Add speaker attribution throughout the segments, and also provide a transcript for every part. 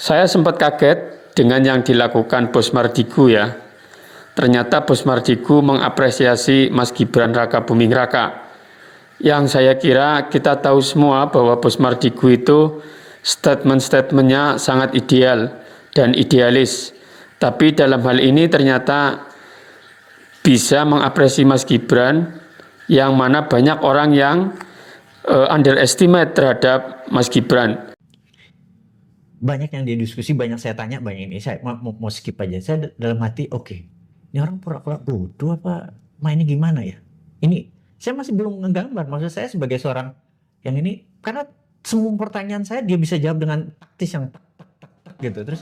Speaker 1: Saya sempat kaget dengan yang dilakukan Bos Mardigu ya. Ternyata Bos Mardigu mengapresiasi Mas Gibran Raka Buming Raka. Yang saya kira kita tahu semua bahwa Bos Mardigu itu statement-statementnya sangat ideal dan idealis. Tapi dalam hal ini ternyata bisa mengapresiasi Mas Gibran yang mana banyak orang yang underestimate terhadap Mas Gibran.
Speaker 2: Banyak yang didiskusi, banyak saya tanya, banyak ini saya mau skip aja. Saya dalam hati, oke, ini orang pura-pura bodoh apa mainnya gimana ya? Ini saya masih belum ngegambar. Maksud saya sebagai seorang yang ini, karena semua pertanyaan saya dia bisa jawab dengan taktis yang tak tak tak tak gitu. Terus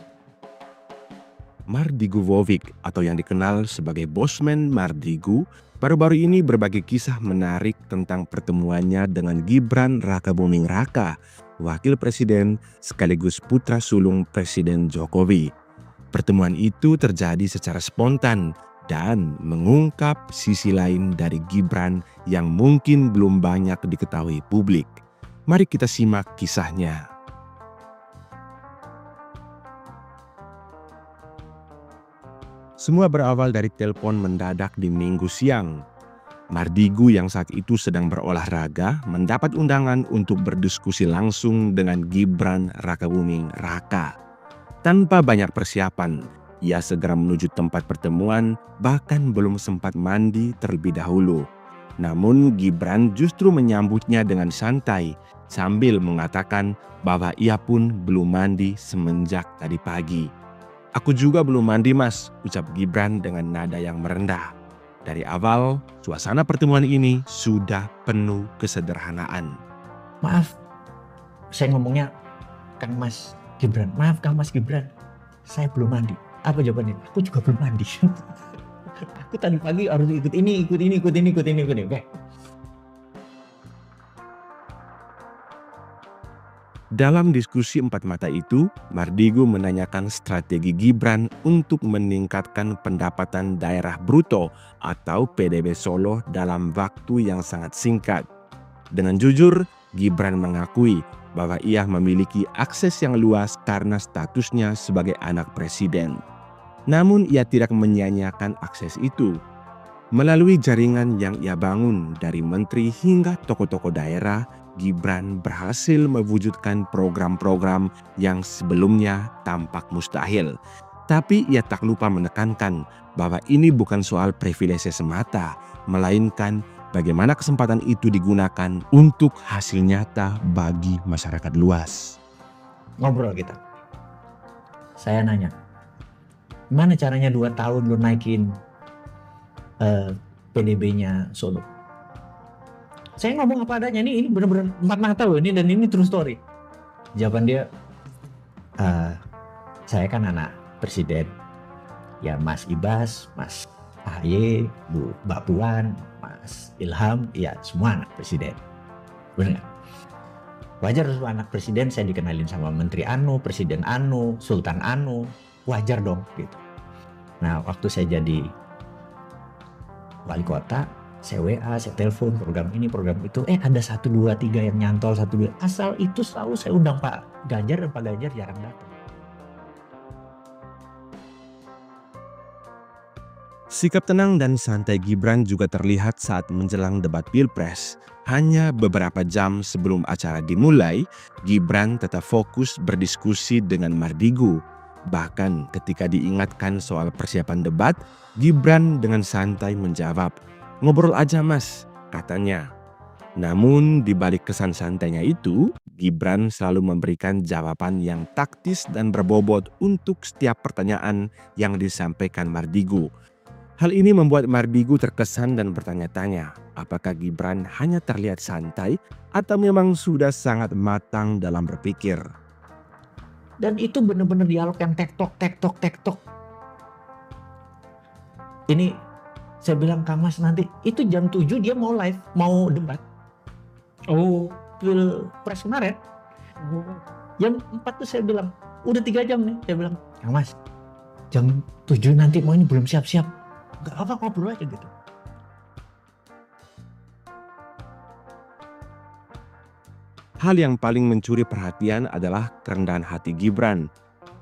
Speaker 3: Mardigu Vovic atau yang dikenal sebagai Bosman Mardigu baru-baru ini berbagi kisah menarik tentang pertemuannya dengan Gibran Rakabuming Raka, wakil presiden sekaligus putra sulung Presiden Jokowi. Pertemuan itu terjadi secara spontan dan mengungkap sisi lain dari Gibran yang mungkin belum banyak diketahui publik. Mari kita simak kisahnya. Semua berawal dari telepon mendadak di Minggu siang. Mardigu yang saat itu sedang berolahraga mendapat undangan untuk berdiskusi langsung dengan Gibran Rakabuming Raka. Tanpa banyak persiapan, ia segera menuju tempat pertemuan, bahkan belum sempat mandi terlebih dahulu. Namun Gibran justru menyambutnya dengan santai sambil mengatakan bahwa ia pun belum mandi semenjak tadi pagi. "Aku juga belum mandi mas," ucap Gibran dengan nada yang merendah. Dari awal, suasana pertemuan ini sudah penuh kesederhanaan.
Speaker 2: maaf, saya ngomongnya Kang Mas Gibran. Maaf Kang Mas Gibran, saya belum mandi. Apa jawabannya? Aku juga belum mandi. Aku tadi pagi harus ikut ini. Oke.
Speaker 3: Dalam diskusi empat mata itu, Mardigu menanyakan strategi Gibran untuk meningkatkan pendapatan daerah bruto atau PDB Solo dalam waktu yang sangat singkat. Dengan jujur, Gibran mengakui bahwa ia memiliki akses yang luas karena statusnya sebagai anak presiden. Namun ia tidak menyia-nyiakan akses itu. Melalui jaringan yang ia bangun dari menteri hingga tokoh-tokoh daerah, Gibran berhasil mewujudkan program-program yang sebelumnya tampak mustahil. Tapi ia tak lupa menekankan bahwa ini bukan soal privilege semata, melainkan bagaimana kesempatan itu digunakan untuk hasil nyata bagi masyarakat luas.
Speaker 2: Ngobrol kita. Saya nanya, gimana caranya 2 tahun lu naikin PDB-nya Solo? Saya ngomong apa adanya, ini benar-benar 4 mata loh ini, dan ini true story. Jawaban dia, saya kan anak presiden. Ya Mas Ibas, Mas AHY, Mbak Puan, Mas Ilham, ya semua anak presiden. Benar nggak? Wajar semua anak presiden saya dikenalin sama Menteri Anu, Presiden Anu, Sultan Anu. Wajar dong gitu. Nah waktu saya jadi wali kota, saya WA, saya telepon program ini, program itu. Ada 1, 2, 3 yang nyantol, 1, 2. Asal itu selalu saya undang Pak Ganjar, dan Pak Ganjar jarang datang.
Speaker 3: Sikap tenang dan santai Gibran juga terlihat saat menjelang debat Pilpres. Hanya beberapa jam sebelum acara dimulai, Gibran tetap fokus berdiskusi dengan Mardigu. Bahkan ketika diingatkan soal persiapan debat, Gibran dengan santai menjawab, "Ngobrol aja mas," katanya. Namun di balik kesan santainya itu, Gibran selalu memberikan jawaban yang taktis dan berbobot untuk setiap pertanyaan yang disampaikan Mardigu. Hal ini membuat Mardigu terkesan dan bertanya-tanya, apakah Gibran hanya terlihat santai atau memang sudah sangat matang dalam berpikir.
Speaker 2: Dan itu benar-benar dialog yang tektok. Ini saya bilang, Kang Mas nanti itu jam 7 dia mau live, mau debat. Pilpres kemarin. Jam 4 tuh saya bilang, udah 3 jam nih. Saya bilang, Kang Mas, jam 7 nanti mau ini belum siap-siap. Gak apa, ngobrol aja gitu.
Speaker 3: Hal yang paling mencuri perhatian adalah kerendahan hati Gibran.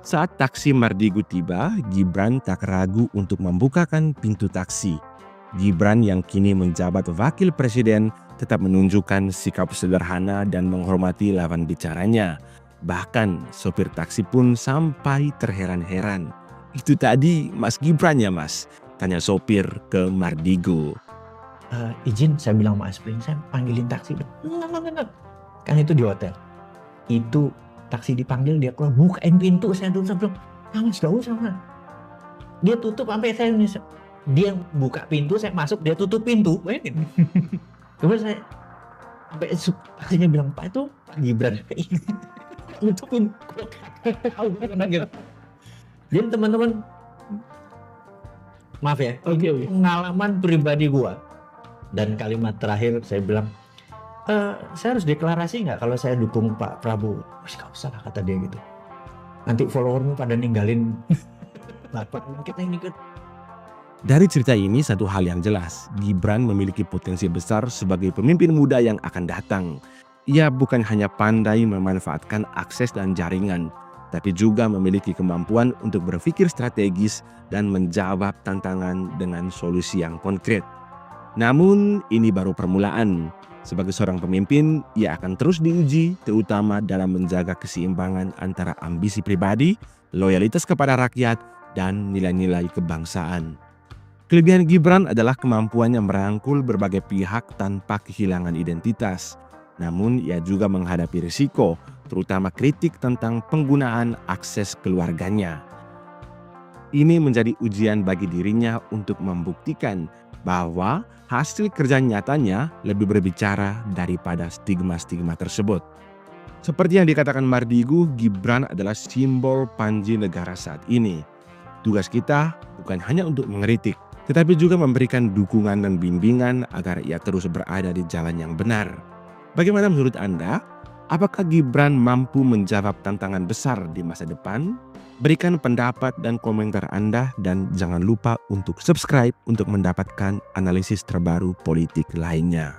Speaker 3: Saat taksi Mardigu tiba, Gibran tak ragu untuk membukakan pintu taksi. Gibran yang kini menjabat wakil presiden tetap menunjukkan sikap sederhana dan menghormati lawan bicaranya. Bahkan sopir taksi pun sampai terheran-heran. "Itu tadi Mas Gibran ya Mas?" tanya sopir ke Mardigu.
Speaker 2: Izin, saya bilang Mas Pring, saya panggilin taksi. Enggak. Kan itu di hotel. Itu taksi dipanggil, dia keluar, bukain pintu. Saya bilang, Mas gak usah Mas. Dia tutup sampai saya ini. Dia buka pintu, saya masuk, dia tutup pintu. Kemudian saya taksinya bilang, Pak itu Pak Gibran. Nutupin. Jadi teman-teman, maaf ya, ini pengalaman pribadi gua. Dan kalimat terakhir saya bilang, saya harus deklarasi nggak kalau saya dukung Pak Prabowo? Gak usah lah, kata dia gitu. Nanti followermu pada ninggalin Bapak, kita ini kan.
Speaker 3: Dari cerita ini satu hal yang jelas, Gibran memiliki potensi besar sebagai pemimpin muda yang akan datang. Ia bukan hanya pandai memanfaatkan akses dan jaringan, tapi juga memiliki kemampuan untuk berpikir strategis dan menjawab tantangan dengan solusi yang konkret. Namun ini baru permulaan. Sebagai seorang pemimpin, ia akan terus diuji, terutama dalam menjaga keseimbangan antara ambisi pribadi, loyalitas kepada rakyat, dan nilai-nilai kebangsaan. Kelebihan Gibran adalah kemampuannya merangkul berbagai pihak tanpa kehilangan identitas. Namun ia juga menghadapi risiko, terutama kritik tentang penggunaan akses keluarganya. Ini menjadi ujian bagi dirinya untuk membuktikan bahwa hasil kerja nyatanya lebih berbicara daripada stigma-stigma tersebut. Seperti yang dikatakan Mardigu, Gibran adalah simbol Panji negara saat ini. Tugas kita bukan hanya untuk mengkritik, tetapi juga memberikan dukungan dan bimbingan agar ia terus berada di jalan yang benar. Bagaimana menurut Anda? Apakah Gibran mampu menjawab tantangan besar di masa depan? Berikan pendapat dan komentar Anda dan jangan lupa untuk subscribe untuk mendapatkan analisis terbaru politik lainnya.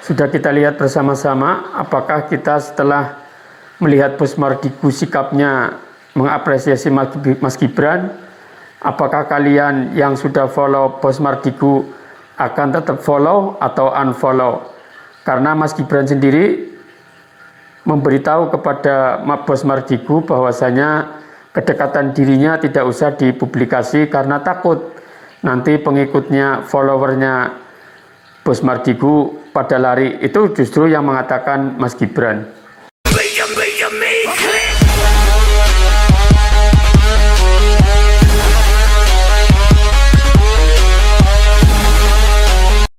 Speaker 1: Sudah kita lihat bersama-sama apakah kita setelah melihat Bos Mardigu sikapnya mengapresiasi Mas Gibran, apakah kalian yang sudah follow Bos Mardigu akan tetap follow atau unfollow? Karena Mas Gibran sendiri memberitahu kepada Bos Mardigu bahwasanya kedekatan dirinya tidak usah dipublikasi karena takut nanti pengikutnya, followernya Bos Mardigu pada lari. Itu justru yang mengatakan Mas Gibran.